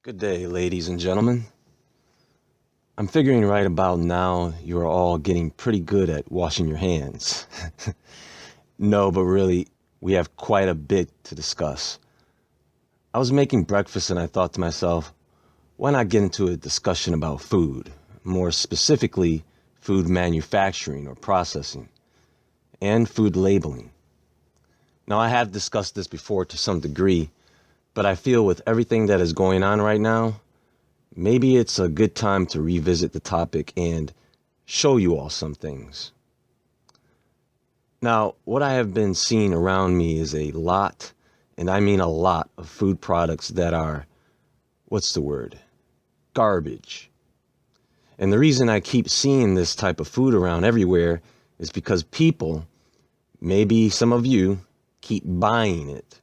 Good day, ladies and gentlemen. I'm figuring right about now you are all getting pretty good at washing your hands. No, but really, we have quite a bit to discuss. I was making breakfast and I thought to myself, why not get into a discussion about food, more specifically, food manufacturing or processing, and food labeling. Now, I have discussed this before to some degree, but I feel with everything that is going on right now, maybe it's a good time to revisit the topic and show you all some things. Now, what I have been seeing around me is a lot, and I mean a lot, of food products that are, garbage. And the reason I keep seeing this type of food around everywhere is because people, maybe some of you, keep buying it.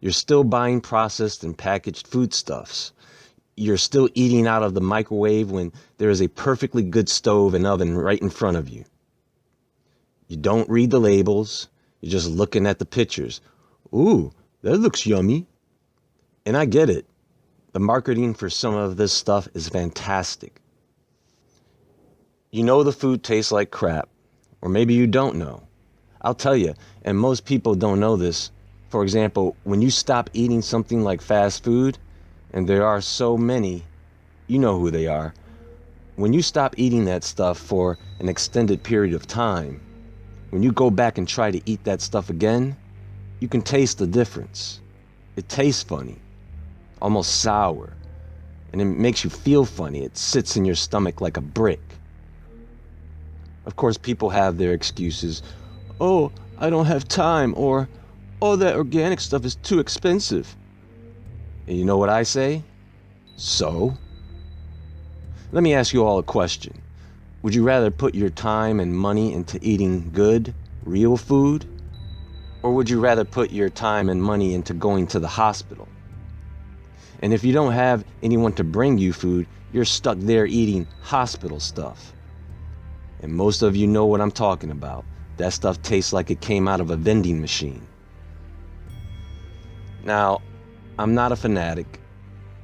You're still buying processed and packaged foodstuffs. You're still eating out of the microwave when there is a perfectly good stove and oven right in front of you. You don't read the labels. You're just looking at the pictures. Ooh, that looks yummy. And I get it. The marketing for some of this stuff is fantastic. You know the food tastes like crap, or maybe you don't know. I'll tell you, and most people don't know this. For example, when you stop eating something like fast food, and there are so many, you know who they are. When you stop eating that stuff for an extended period of time, when you go back and try to eat that stuff again, you can taste the difference. It tastes funny, almost sour, and it makes you feel funny. It sits in your stomach like a brick. Of course, people have their excuses. Oh, I don't have time, or oh, that organic stuff is too expensive. And you know what I say? So? Let me ask you all a question. Would you rather put your time and money into eating good, real food? Or would you rather put your time and money into going to the hospital? And if you don't have anyone to bring you food, you're stuck there eating hospital stuff. And most of you know what I'm talking about. That stuff tastes like it came out of a vending machine. Now, I'm not a fanatic,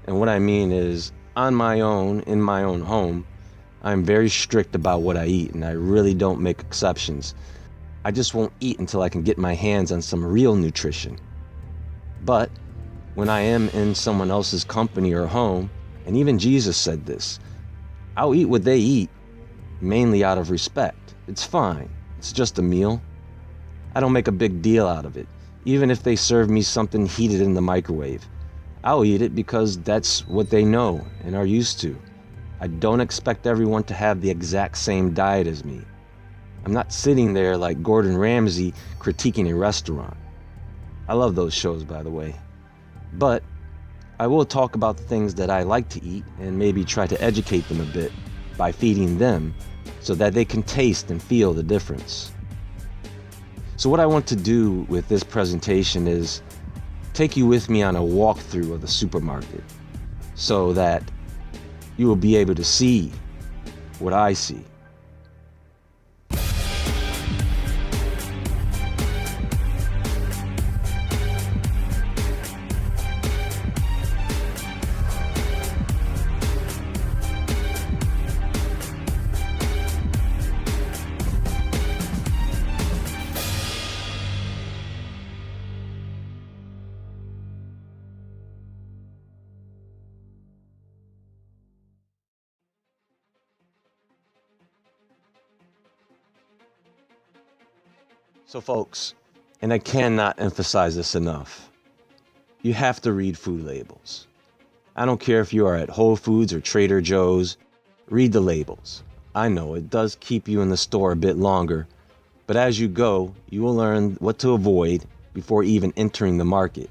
and what I mean is, on my own, in my own home, I'm very strict about what I eat, and I really don't make exceptions. I just won't eat until I can get my hands on some real nutrition. But when I am in someone else's company or home, and even Jesus said this, I'll eat what they eat, mainly out of respect. It's fine. It's just a meal. I don't make a big deal out of it. Even if they serve me something heated in the microwave, I'll eat it because that's what they know and are used to. I don't expect everyone to have the exact same diet as me. I'm not sitting there like Gordon Ramsay critiquing a restaurant. I love those shows, by the way. But I will talk about the things that I like to eat and maybe try to educate them a bit by feeding them so that they can taste and feel the difference. So what I want to do with this presentation is take you with me on a walkthrough of the supermarket so that you will be able to see what I see. So folks, and I cannot emphasize this enough, you have to read food labels. I don't care if you are at Whole Foods or Trader Joe's, read the labels. I know it does keep you in the store a bit longer, but as you go, you will learn what to avoid before even entering the market.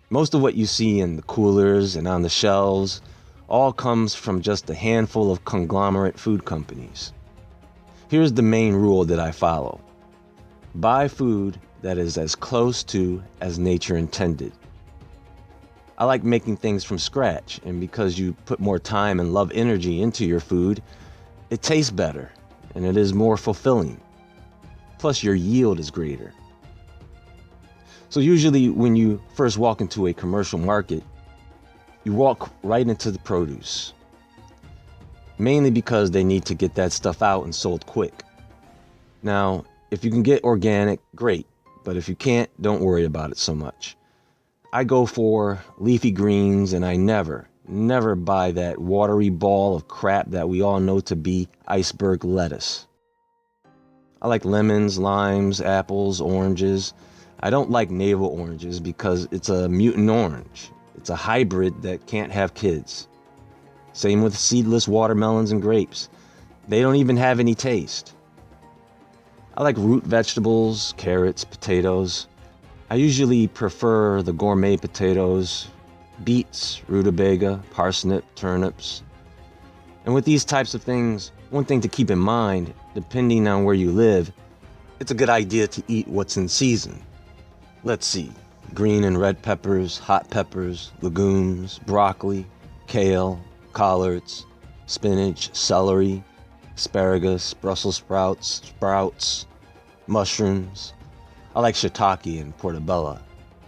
Most of what you see in the coolers and on the shelves all comes from just a handful of conglomerate food companies. Here's the main rule that I follow. Buy food that is as close to as nature intended. I like making things from scratch, and because you put more time and love energy into your food, it tastes better and it is more fulfilling. Plus your yield is greater. So usually when you first walk into a commercial market, you walk right into the produce. Mainly because they need to get that stuff out and sold quick. Now, if you can get organic, great. But if you can't, don't worry about it so much. I go for leafy greens, and I never buy that watery ball of crap that we all know to be iceberg lettuce. I like lemons, limes, apples, oranges. I don't like navel oranges because it's a mutant orange. It's a hybrid that can't have kids. Same with seedless watermelons and grapes. They don't even have any taste. I like root vegetables, carrots, potatoes. I usually prefer the gourmet potatoes, beets, rutabaga, parsnip, turnips. And with these types of things, one thing to keep in mind, depending on where you live, it's a good idea to eat what's in season. Let's see, green and red peppers, hot peppers, legumes, broccoli, kale, collards, spinach, celery, asparagus, Brussels sprouts, mushrooms. I like shiitake and portobello,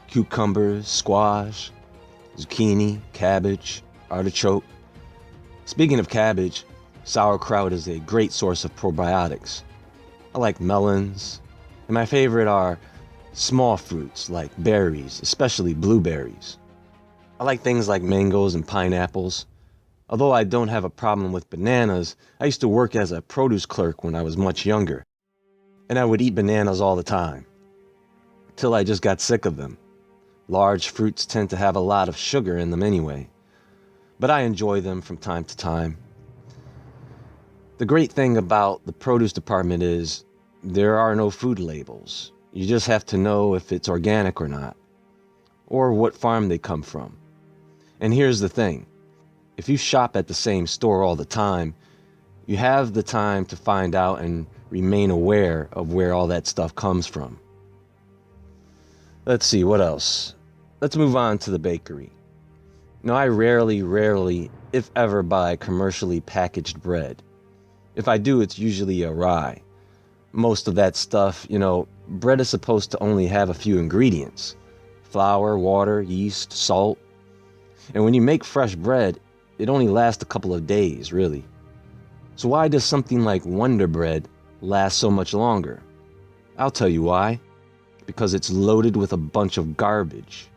cucumbers, squash, zucchini, cabbage, artichoke. Speaking of cabbage, sauerkraut is a great source of probiotics. I like melons, and my favorite are small fruits like berries, especially blueberries. I like things like mangoes and pineapples. Although I don't have a problem with bananas, I used to work as a produce clerk when I was much younger, and I would eat bananas all the time, till I just got sick of them. Large fruits tend to have a lot of sugar in them anyway, but I enjoy them from time to time. The great thing about the produce department is there are no food labels. You just have to know if it's organic or not, or what farm they come from. And here's the thing. If you shop at the same store all the time, you have the time to find out and remain aware of where all that stuff comes from. Let's see, what else? Let's move on to the bakery. Now, I rarely, if ever, buy commercially packaged bread. If I do, it's usually a rye. Most of that stuff, bread is supposed to only have a few ingredients: flour, water, yeast, salt. And when you make fresh bread, it only lasts a couple of days, really. So why does something like Wonder Bread last so much longer? I'll tell you why. Because it's loaded with a bunch of garbage.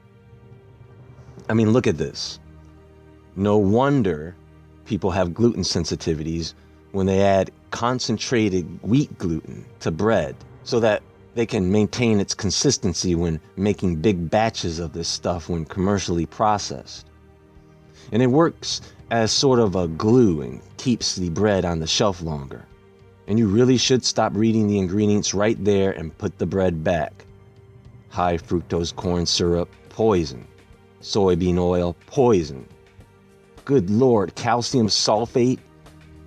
I mean, look at this. No wonder people have gluten sensitivities when they add concentrated wheat gluten to bread so that they can maintain its consistency when making big batches of this stuff when commercially processed. And it works as sort of a glue and keeps the bread on the shelf longer. And you really should stop reading the ingredients right there and put the bread back. High fructose corn syrup, poison. Soybean oil, poison. Good Lord, calcium sulfate?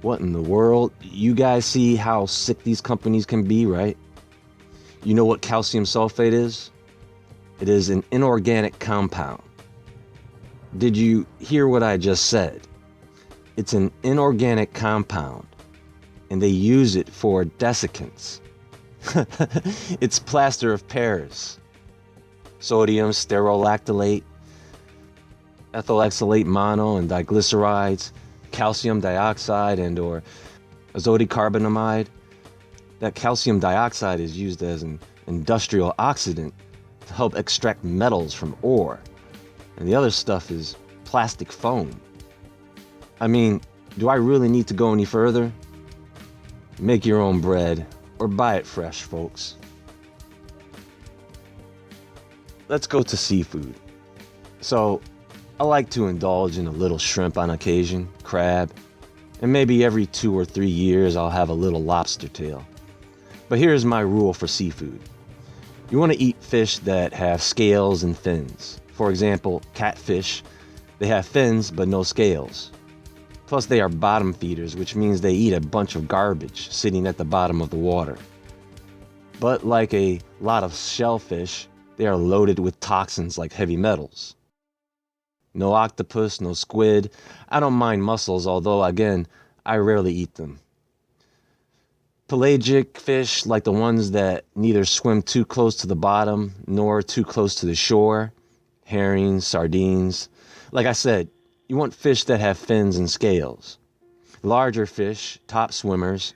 What in the world? You guys see how sick these companies can be, right? You know what calcium sulfate is? It is an inorganic compound. Did you hear what I just said? It's an inorganic compound, and they use it for desiccants. It's plaster of Paris. Sodium sterolactylate, ethyl oxalate mono and diglycerides, calcium dioxide and or azotocarbonamide. That calcium dioxide is used as an industrial oxidant to help extract metals from ore. And the other stuff is plastic foam. I mean, do I really need to go any further? Make your own bread or buy it fresh, folks. Let's go to seafood. So, I like to indulge in a little shrimp on occasion, crab, and maybe every 2 or 3 years I'll have a little lobster tail. But here's my rule for seafood. You want to eat fish that have scales and fins. For example, catfish, they have fins but no scales. Plus they are bottom feeders, which means they eat a bunch of garbage sitting at the bottom of the water. But like a lot of shellfish, they are loaded with toxins like heavy metals. No octopus, no squid. I don't mind mussels, although again, I rarely eat them. Pelagic fish, like the ones that neither swim too close to the bottom nor too close to the shore. Herring, sardines. Like I said, You want fish that have fins and scales. Larger fish, top swimmers.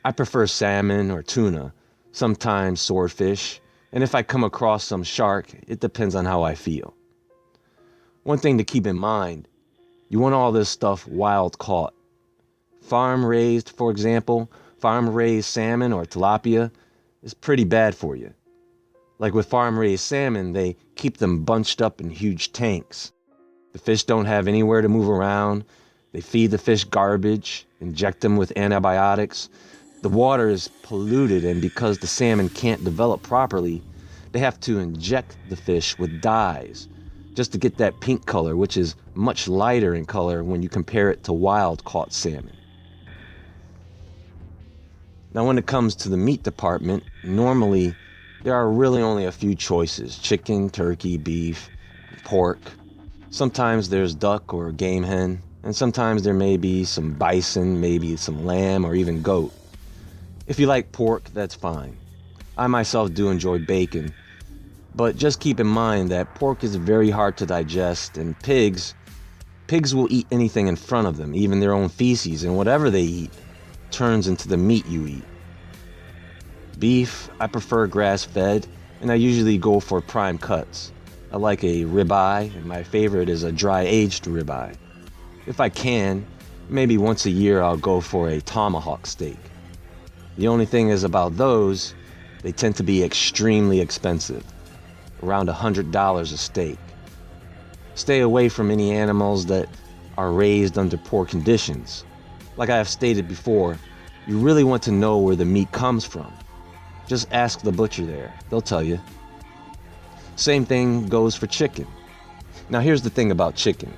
I prefer salmon or tuna, sometimes swordfish, and if I come across some shark, it depends on how I feel. One thing to keep in mind, you want all this stuff wild caught. Farm raised, for example, farm raised salmon or tilapia is pretty bad for you. Like with farm raised salmon, they keep them bunched up in huge tanks. The fish don't have anywhere to move around. They feed the fish garbage, inject them with antibiotics. The water is polluted, and because the salmon can't develop properly, they have to inject the fish with dyes just to get that pink color, which is much lighter in color when you compare it to wild-caught salmon. Now, when it comes to the meat department, normally there are really only a few choices: chicken, turkey, beef, pork. Sometimes there's duck or game hen, and sometimes there may be some bison, maybe some lamb, or even goat. If you like pork, that's fine. I myself do enjoy bacon, but just keep in mind that pork is very hard to digest, and pigs will eat anything in front of them, even their own feces, and whatever they eat turns into the meat you eat. Beef, I prefer grass-fed, and I usually go for prime cuts. I like a ribeye, and my favorite is a dry-aged ribeye. If I can, maybe once a year I'll go for a tomahawk steak. The only thing is about those, they tend to be extremely expensive, around $100 a steak. Stay away from any animals that are raised under poor conditions. Like I have stated before, you really want to know where the meat comes from. Just ask the butcher there, they'll tell you. Same thing goes for chicken. Now here's the thing about chicken.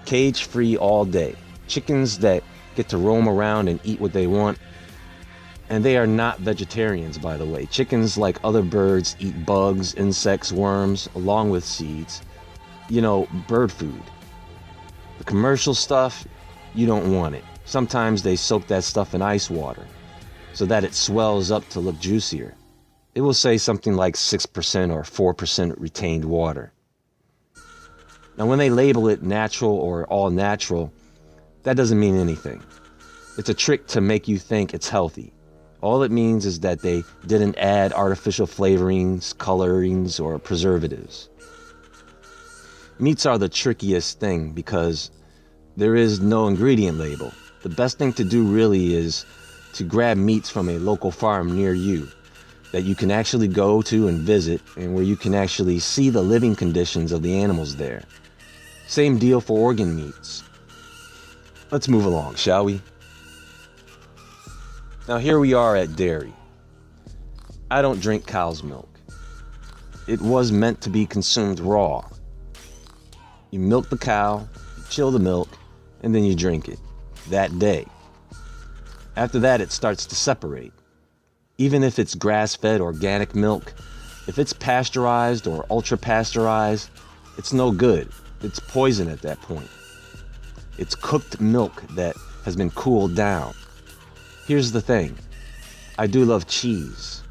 Cage-free all day. Chickens that get to roam around and eat what they want. And they are not vegetarians, by the way. Chickens, like other birds, eat bugs, insects, worms, along with seeds. You know, bird food. The commercial stuff, you don't want it. Sometimes they soak that stuff in ice water so that it swells up to look juicier. It will say something like 6% or 4% retained water. Now, when they label it natural or all natural, that doesn't mean anything. It's a trick to make you think it's healthy. All it means is that they didn't add artificial flavorings, colorings, or preservatives. Meats are the trickiest thing because there is no ingredient label. The best thing to do really is to grab meats from a local farm near you that you can actually go to and visit, and where you can actually see the living conditions of the animals there. Same deal for organ meats. Let's move along, shall we? Now here we are at dairy. I don't drink cow's milk. It was meant to be consumed raw. You milk the cow, you chill the milk, and then you drink it that day. After that, it starts to separate. Even if it's grass-fed organic milk, if it's pasteurized or ultra-pasteurized, it's no good. It's poison at that point. It's cooked milk that has been cooled down. Here's the thing. I do love cheese,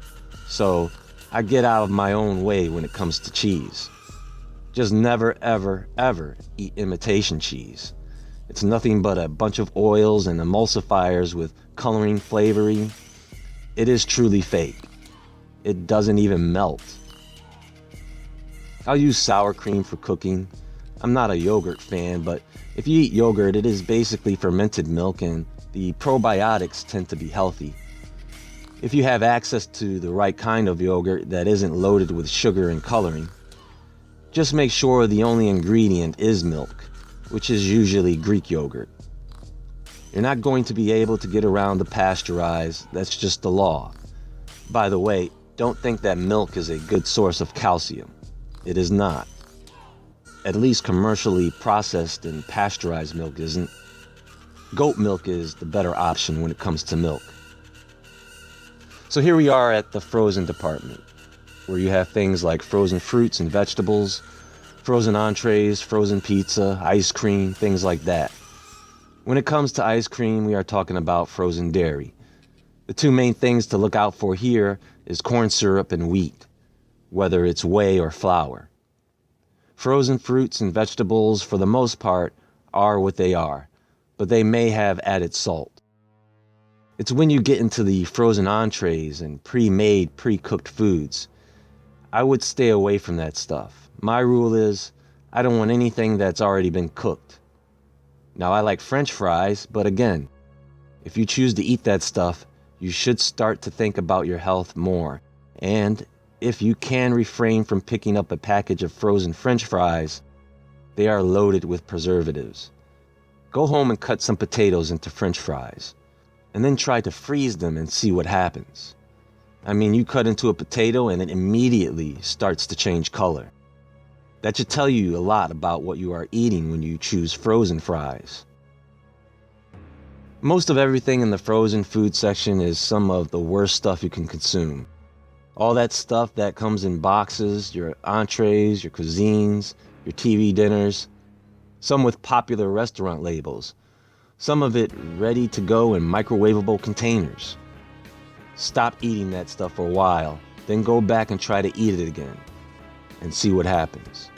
so I get out of my own way when it comes to cheese. Just never, ever, ever eat imitation cheese. It's nothing but a bunch of oils and emulsifiers with coloring, flavoring. It is truly fake. It doesn't even melt. I'll use sour cream for cooking. I'm not a yogurt fan, but if you eat yogurt, it is basically fermented milk, and the probiotics tend to be healthy. If you have access to the right kind of yogurt that isn't loaded with sugar and coloring, just make sure the only ingredient is milk, which is usually Greek yogurt. You're not going to be able to get around the pasteurized. That's just the law. By the way, don't think that milk is a good source of calcium. It is not. At least commercially processed and pasteurized milk isn't. Goat milk is the better option when it comes to milk. So here we are at the frozen department, where you have things like frozen fruits and vegetables, frozen entrees, frozen pizza, ice cream, things like that. When it comes to ice cream, we are talking about frozen dairy. The two main things to look out for here is corn syrup and wheat, whether it's whey or flour. Frozen fruits and vegetables, for the most part, are what they are, but they may have added salt. It's when you get into the frozen entrees and pre-made, pre-cooked foods. I would stay away from that stuff. My rule is, I don't want anything that's already been cooked. Now, I like French fries, but again, if you choose to eat that stuff, you should start to think about your health more. And if you can refrain from picking up a package of frozen French fries, they are loaded with preservatives. Go home and cut some potatoes into French fries, and then try to freeze them and see what happens. I mean, you cut into a potato and it immediately starts to change color. That should tell you a lot about what you are eating when you choose frozen fries. Most of everything in the frozen food section is some of the worst stuff you can consume. All that stuff that comes in boxes, your entrees, your cuisines, your TV dinners, some with popular restaurant labels, some of it ready to go in microwavable containers. Stop eating that stuff for a while, then go back and try to eat it again and see what happens.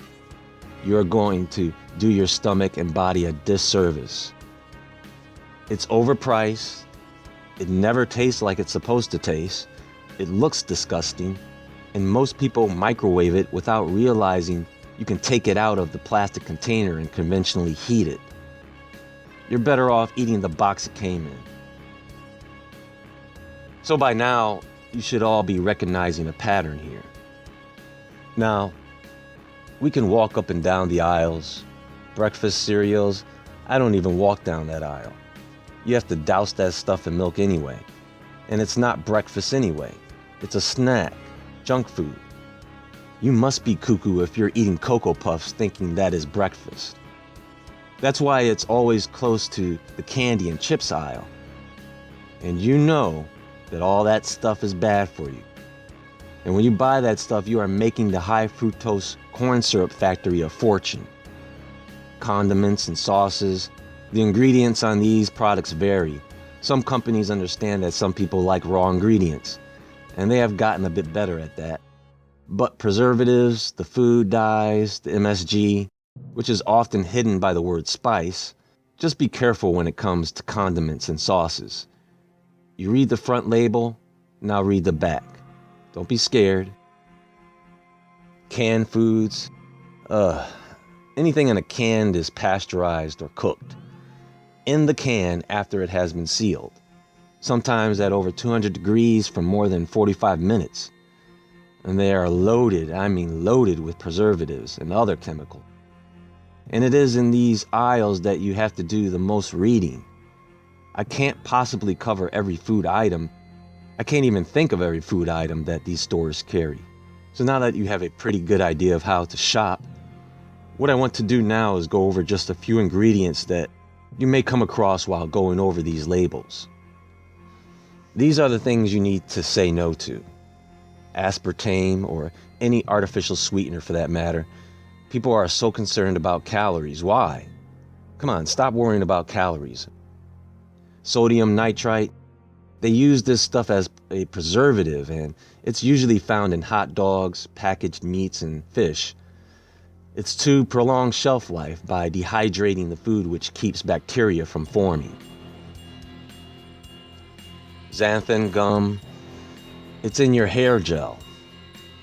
You're going to do your stomach and body a disservice. It's overpriced. It never tastes like it's supposed to taste. It looks disgusting. And most people microwave it without realizing you can take it out of the plastic container and conventionally heat it. You're better off eating the box it came in. So by now, you should all be recognizing a pattern here. Now, we can walk up and down the aisles. Breakfast cereals, I don't even walk down that aisle. You have to douse that stuff in milk anyway. And it's not breakfast anyway. It's a snack, junk food. You must be cuckoo if you're eating Cocoa Puffs thinking that is breakfast. That's why it's always close to the candy and chips aisle. And you know that all that stuff is bad for you. And when you buy that stuff, you are making the high fructose corn syrup factory a fortune. Condiments and sauces, the ingredients on these products vary. Some companies understand that some people like raw ingredients, and they have gotten a bit better at that. But preservatives, the food dyes, the MSG, which is often hidden by the word spice, just be careful when it comes to condiments and sauces. You read the front label, now read the back. Don't be scared. Canned foods, anything in a can is pasteurized or cooked in the can after it has been sealed, sometimes at over 200 degrees for more than 45 minutes. And they are loaded, I mean loaded with preservatives and other chemicals. And it is in these aisles that you have to do the most reading. I can't possibly cover every food item. I can't even think of every food item that these stores carry. So now that you have a pretty good idea of how to shop, what I want to do now is go over just a few ingredients that you may come across while going over these labels. These are the things you need to say no to. Aspartame, or any artificial sweetener for that matter. People are so concerned about calories. Why? Come on, stop worrying about calories. Sodium nitrite, they use this stuff as a preservative, and it's usually found in hot dogs, packaged meats, and fish. It's to prolong shelf life by dehydrating the food, which keeps bacteria from forming. Xanthan gum, it's in your hair gel.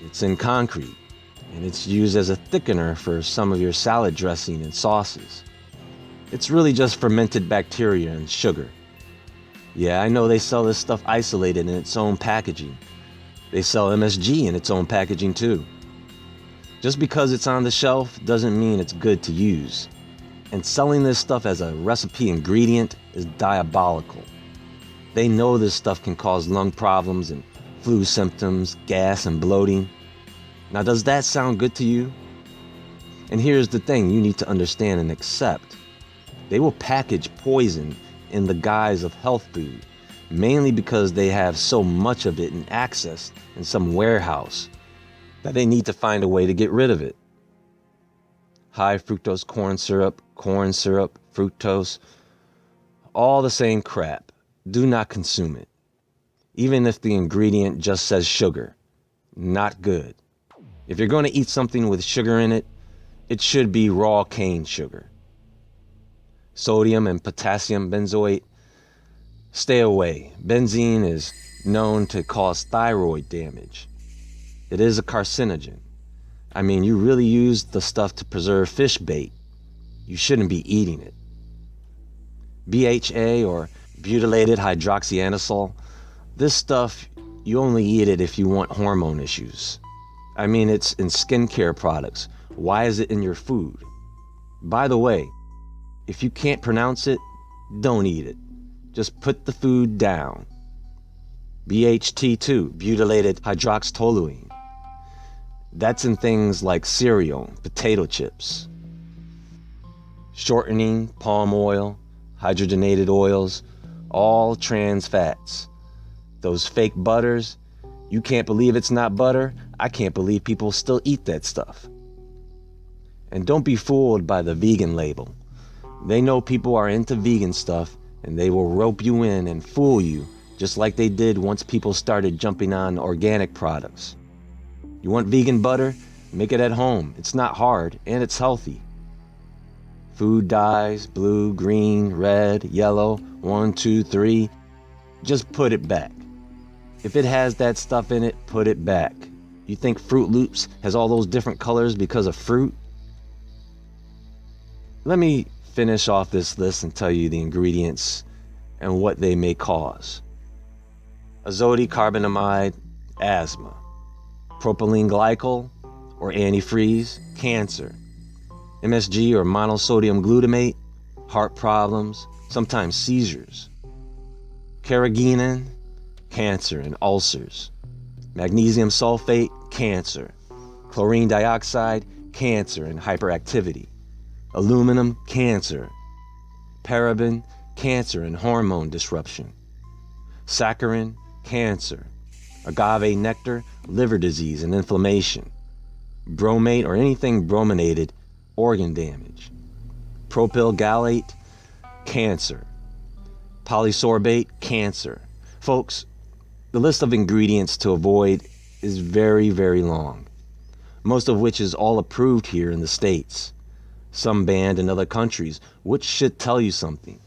It's in concrete, and it's used as a thickener for some of your salad dressing and sauces. It's really just fermented bacteria and sugar. Yeah, I know they sell this stuff isolated in its own packaging. They sell MSG in its own packaging too. Just because it's on the shelf doesn't mean it's good to use. And selling this stuff as a recipe ingredient is diabolical. They know this stuff can cause lung problems and flu symptoms, gas and bloating. Now, does that sound good to you? And here's the thing you need to understand and accept. They will package poison in the guise of health food, mainly because they have so much of it in access in some warehouse that they need to find a way to get rid of it. High fructose corn syrup, fructose, all the same crap. Do not consume it. Even if the ingredient just says sugar, not good. If you're going to eat something with sugar in it, it should be raw cane sugar. Sodium and potassium benzoate. Stay away. Benzene is known to cause thyroid damage. It is a carcinogen. I mean, you really use the stuff to preserve fish bait. You shouldn't be eating it. BHA, or butylated hydroxyanisole, this stuff, you only eat it if you want hormone issues. I mean, it's in skincare products. Why is it in your food? By the way, if you can't pronounce it, don't eat it. Just put the food down. BHT2, butylated hydroxytoluene. That's in things like cereal, potato chips. Shortening, palm oil, hydrogenated oils, all trans fats. Those fake butters, you can't believe it's not butter. I can't believe people still eat that stuff. And don't be fooled by the vegan label. They know people are into vegan stuff, and they will rope you in and fool you, just like they did once people started jumping on organic products. You want vegan butter? Make it at home. It's not hard, and it's healthy. Food dyes, blue, green, red, yellow, 1, 2, 3. Just put it back. If it has that stuff in it, put it back. You think Fruit Loops has all those different colors because of fruit? Let me finish off this list and tell you the ingredients and what they may cause. Azotocarbonamide, asthma. Propylene glycol, or antifreeze, cancer. MSG, or monosodium glutamate, heart problems, sometimes seizures. Carrageenan, cancer and ulcers. Magnesium sulfate, cancer. Chlorine dioxide, cancer and hyperactivity. Aluminum, cancer. Paraben, cancer and hormone disruption. Saccharin, cancer. Agave nectar, liver disease and inflammation. Bromate, or anything brominated, organ damage. Propyl gallate, cancer. Polysorbate, cancer. Folks, the list of ingredients to avoid is very, very long, most of which is all approved here in the States, some banned in other countries, which should tell you something.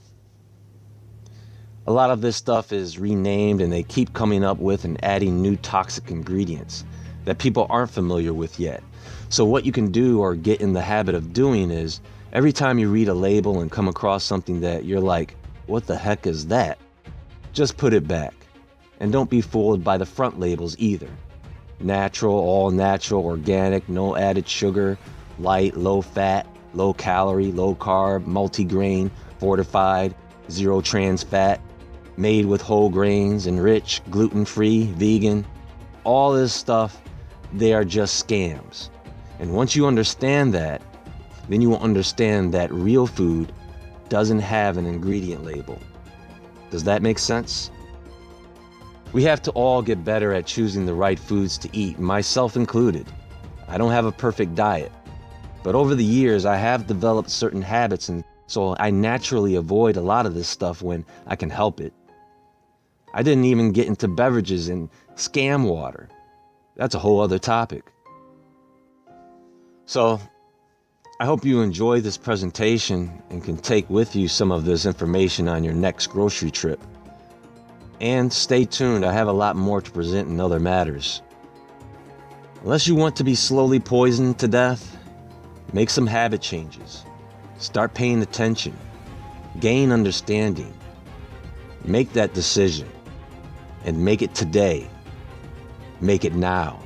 A lot of this stuff is renamed, and they keep coming up with and adding new toxic ingredients that people aren't familiar with yet. So what you can do, or get in the habit of doing, is every time you read a label and come across something that you're like, what the heck is that? Just put it back. And don't be fooled by the front labels either. Natural, all natural, organic, no added sugar, light, low fat, low calorie, low carb, multigrain, fortified, zero trans fat, made with whole grains, enriched, gluten-free, vegan. All this stuff, they are just scams. And once you understand that, then you will understand that real food doesn't have an ingredient label. Does that make sense? We have to all get better at choosing the right foods to eat, myself included. I don't have a perfect diet, but over the years I have developed certain habits, and so I naturally avoid a lot of this stuff when I can help it. I didn't even get into beverages and scam water. That's a whole other topic. So, I hope you enjoy this presentation and can take with you some of this information on your next grocery trip. And stay tuned, I have a lot more to present in other matters. Unless you want to be slowly poisoned to death, make some habit changes. Start paying attention. Gain understanding. Make that decision. And make it today. Make it now.